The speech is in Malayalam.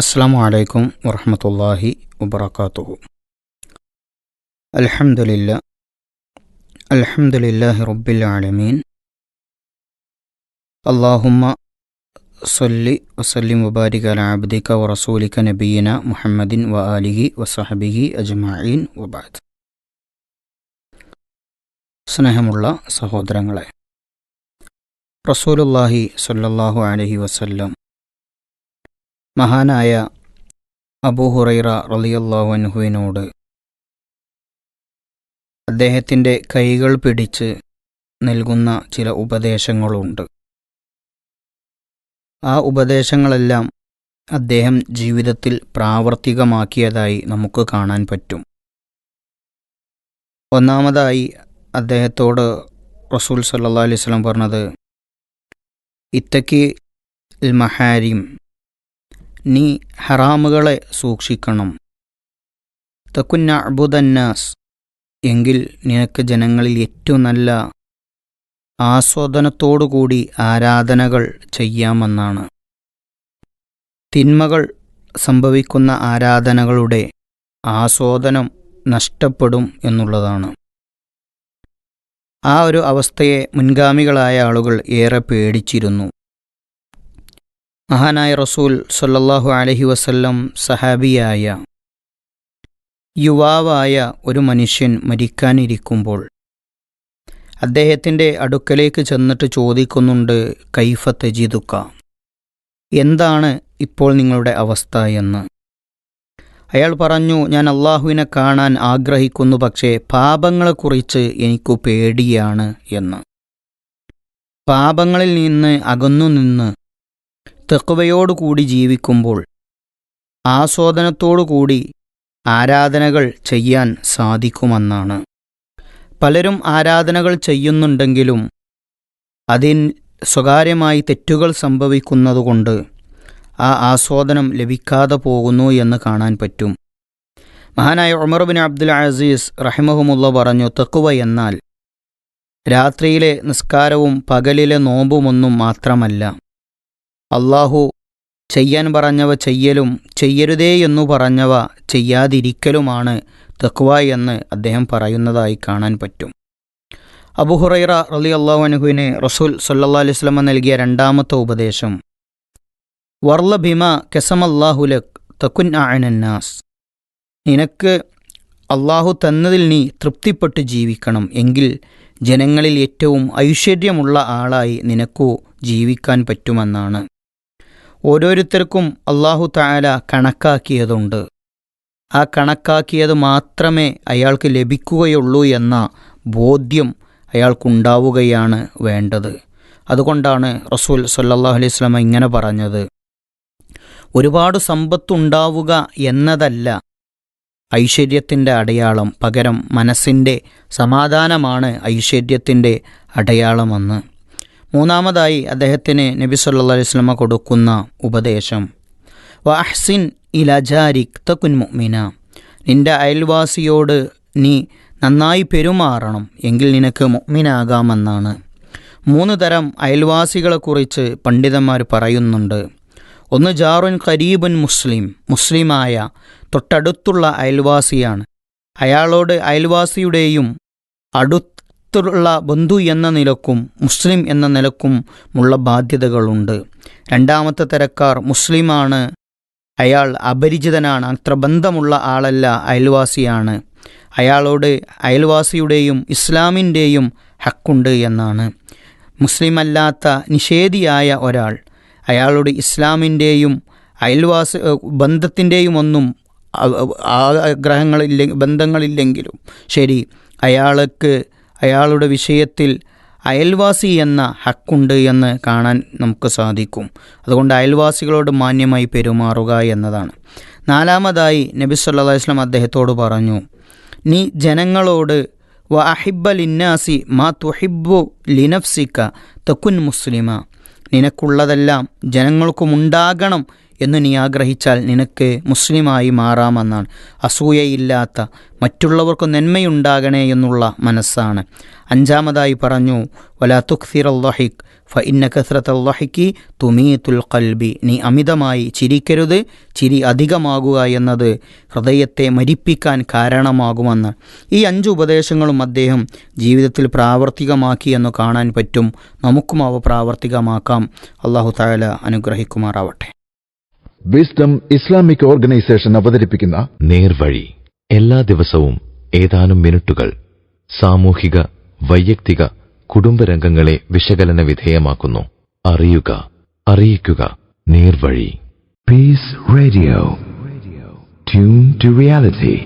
അസ്സലാമു അലൈക്കും വറഹ്മത്തുള്ളാഹി വബറകാതുഹു. അൽഹംദുലില്ലാഹി റബ്ബിൽ ആലമീൻ. അല്ലാഹുമ്മ സ്വല്ലി വസല്ലിം വബാരിക് അലാ അബ്ദിക വറസൂലിക നബിയിന മുഹമ്മദിൻ വആലിഹി വസഹബിഹി അജ്മഈൻ വബഅദ്. സ്നേഹമുള്ള സഹോദരങ്ങളെ, റസൂലുള്ളാഹി സ്വല്ലല്ലാഹു അലൈഹി വസല്ലം മഹാനായ അബൂ ഹുറൈറ റളിയല്ലാഹു അൻഹുവിനോട് അദ്ദേഹത്തിൻ്റെ കൈകൾ പിടിച്ച് നൽകുന്ന ചില ഉപദേശങ്ങളുണ്ട്. ആ ഉപദേശങ്ങളെല്ലാം അദ്ദേഹം ജീവിതത്തിൽ പ്രാവർത്തികമാക്കിയതായി നമുക്ക് കാണാൻ പറ്റും. ഒന്നാമതായി അദ്ദേഹത്തോട് റസൂൽ സല്ലല്ലാഹു അലൈഹി വസല്ലം പറഞ്ഞത്, ഇത്തക്കി അൽ മഹാരിം, നീ ഹറാമുകളെ സൂക്ഷിക്കണം. തകുൻ അഅ്ബുദന്നാസ്, എങ്കിൽ നിനക്ക് ജനങ്ങളിൽ ഏറ്റവും നല്ല ആസ്വാദനത്തോടുകൂടി ആരാധനകൾ ചെയ്യാമെന്നാണ്. തിന്മകൾ സംഭവിക്കുന്ന ആരാധനകളുടെ ആസ്വാദനം നഷ്ടപ്പെടും എന്നുള്ളതാണ്. ആ ഒരു അവസ്ഥയെ മുൻഗാമികളായ ആളുകൾ ഏറെ പേടിച്ചിരുന്നു. മഹാനായ റസൂൽ സല്ലല്ലാഹു അലൈഹി വസല്ലം സഹാബിയായ യുവാവായ ഒരു മനുഷ്യൻ മരിക്കാനിരിക്കുമ്പോൾ അദ്ദേഹത്തിൻ്റെ അടുക്കലേക്ക് ചെന്നിട്ട് ചോദിക്കുന്നുണ്ട്, കൈഫ തജിദുക, എന്താണ് ഇപ്പോൾ നിങ്ങളുടെ അവസ്ഥ എന്ന്. അയാൾ പറഞ്ഞു, ഞാൻ അള്ളാഹുവിനെ കാണാൻ ആഗ്രഹിക്കുന്നു, പക്ഷേ പാപങ്ങളെക്കുറിച്ച് എനിക്കു പേടിയാണ് എന്ന്. പാപങ്ങളിൽ നിന്ന് അകന്നു നിന്ന് തഖ്വയോടുകൂടി ജീവിക്കുമ്പോൾ ആസ്വാദനത്തോടുകൂടി ആരാധനകൾ ചെയ്യാൻ സാധിക്കുമെന്നാണ്. പലരും ആരാധനകൾ ചെയ്യുന്നുണ്ടെങ്കിലും അതിൽ സ്വകാര്യമായി തെറ്റുകൾ സംഭവിക്കുന്നതുകൊണ്ട് ആ ആസ്വാദനം ലഭിക്കാതെ പോകുന്നു എന്ന് കാണാൻ പറ്റും. മഹാനായ ഉമർ ബിൻ അബ്ദുൽ അസീസ് റഹിമഹുമുള്ള പറഞ്ഞു, തഖ്വ എന്നാൽ രാത്രിയിലെ നിസ്കാരവും പകലിലെ നോമ്പുമൊന്നും മാത്രമല്ല, അള്ളാഹു ചെയ്യാൻ പറഞ്ഞവ ചെയ്യലും ചെയ്യരുതേ എന്നു പറഞ്ഞവ ചെയ്യാതിരിക്കലുമാണ് തഖ്വ എന്ന് അദ്ദേഹം പറയുന്നതായി കാണാൻ പറ്റും. അബൂ ഹുറൈറ റളിയല്ലാഹു അൻഹുവിന് റസൂൽ സല്ലല്ലാഹു അലൈഹി വസല്ലം നൽകിയ രണ്ടാമത്തെ ഉപദേശം, വർള ബിമാ ഖസമല്ലാഹു ലക് തകുൻ അഅനന്നാസ്, നിനക്ക് അള്ളാഹു തന്നതിൽ നീ തൃപ്തിപ്പെട്ട് ജീവിക്കണം, എങ്കിൽ ജനങ്ങളിൽ ഏറ്റവും ഐശ്വര്യമുള്ള ആളായി നിനക്കു ജീവിക്കാൻ പറ്റുമെന്നാണ്. ഓരോരുത്തർക്കും അല്ലാഹു തആല കണക്കാക്കിയതുണ്ട്. ആ കണക്കാക്കിയത് മാത്രമേ അയാൾക്ക് ലഭിക്കുകയുള്ളൂ എന്ന ബോധ്യം അയാൾക്കുണ്ടാവുകയാണ് വേണ്ടത്. അതുകൊണ്ടാണ് റസൂൽ സല്ലല്ലാഹു അലൈഹി വസല്ലം ഇങ്ങനെ പറഞ്ഞത്, ഒരുപാട് സമ്പത്തുണ്ടാവുക എന്നതല്ല ഐശ്വര്യത്തിൻ്റെ അടയാളം, പകരം മനസ്സിൻ്റെ സമാധാനമാണ് ഐശ്വര്യത്തിൻ്റെ അടയാളമെന്ന്. മൂന്നാമതായി അദ്ദേഹത്തിന് നബി സല്ലല്ലാഹു അലൈഹി വസല്ലം കൊടുക്കുന്ന ഉപദേശം, വഅഹ്സിൻ ഇലാ ജാരിക് തകുൻ മുഅ്മിന, നിൻ്റെ അയൽവാസിയോട് നീ നന്നായി പെരുമാറണം, എങ്കിൽ നിനക്ക് മുഅ്മിനാകാമെന്നാണ്. 3 തരം അയൽവാസികളെക്കുറിച്ച് പണ്ഡിതന്മാർ പറയുന്നുണ്ട്. ഒന്ന് ജാറുൻ ഖരീബുൻ മുസ്ലിം, മുസ്ലിമായ തൊട്ടടുത്തുള്ള അയൽവാസിയാണ്. അയാളോട് അയൽവാസിയുടെയും അടുത്തുള്ള ബന്ധു എന്ന നിലക്കും മുസ്ലിം എന്ന നിലക്കും ഉള്ള ബാധ്യതകളുണ്ട്. രണ്ടാമത്തെ തരക്കാർ മുസ്ലിമാണ്, അയാൾ അപരിചിതനാണ്, അത്ര ബന്ധമുള്ള ആളല്ല, അയൽവാസിയാണ്. അയാളോട് അയൽവാസിയുടെയും ഇസ്ലാമിൻ്റെയും ഹക്കുണ്ട് എന്നാണ്. മുസ്ലിമല്ലാത്ത നിഷേധിയായ ഒരാൾ അയാളോട് ഇസ്ലാമിൻ്റെയും അയൽവാസി ബന്ധത്തിൻ്റെയും ഒന്നും ബന്ധങ്ങളില്ലെങ്കിലും ശരി, അയാളുടെ വിഷയത്തിൽ അയൽവാസി എന്ന ഹക്കുണ്ട് എന്ന് കാണാൻ നമുക്ക് സാധിക്കും. അതുകൊണ്ട് അയൽവാസികളോട് മാന്യമായി പെരുമാറുക എന്നതാണ്. നാലാമതായി നബി സല്ലല്ലാഹു അലൈഹി വസല്ലം അദ്ദേഹത്തോട് പറഞ്ഞു, നീ ജനങ്ങളോട് വഅഹിബ്ബ ലിന്നാസി മാ തുഹിബ്ബു ലിനഫ്സിക തകുൻ മുസ്ലിമ, നിനക്കുള്ളതെല്ലാം ജനങ്ങൾക്കുമുണ്ടാകണം എന്ന് നീ ആഗ്രഹിച്ചാൽ നിനക്ക് മുസ്ലിമായി മാറാമെന്നാണ്. അസൂയയില്ലാത്ത, മറ്റുള്ളവർക്ക് നന്മയുണ്ടാകണേ എന്നുള്ള മനസ്സാണ്. അഞ്ചാമതായി പറഞ്ഞു, വലാ തുക്സിറൽ ദഹിക് ഫഇന്ന കസ്റത്തൽ ളഹ്കി തുമീത്തുൽ ഖൽബി, നീ അമിതമായി ചിരിക്കരുത്, ചിരി അധികമാകുക എന്നത് ഹൃദയത്തെ മരിപ്പിക്കാൻ കാരണമാകുമെന്ന്. ഈ 5 ഉപദേശങ്ങളും അദ്ദേഹം ജീവിതത്തിൽ പ്രാവർത്തികമാക്കി എന്ന് കാണാൻ പറ്റും. നമുക്കും അവ പ്രാവർത്തികമാക്കാം. അല്ലാഹു തആല അനുഗ്രഹിക്കുമാറാവട്ടെ. വിസ്ഡം ഇസ്ലാമിക് ഓർഗനൈസേഷൻ അവതരിപ്പിക്കുന്ന നേർവഴി എല്ലാ ദിവസവും ഏതാനും മിനിറ്റുകൾ സാമൂഹിക, വൈയക്തിക, കുടുംബരംഗങ്ങളെ വിശകലന വിധേയമാക്കുന്നു. അറിയുക, അറിയിക്കുക. നേർവഴി. Peace Radio. Tune to reality.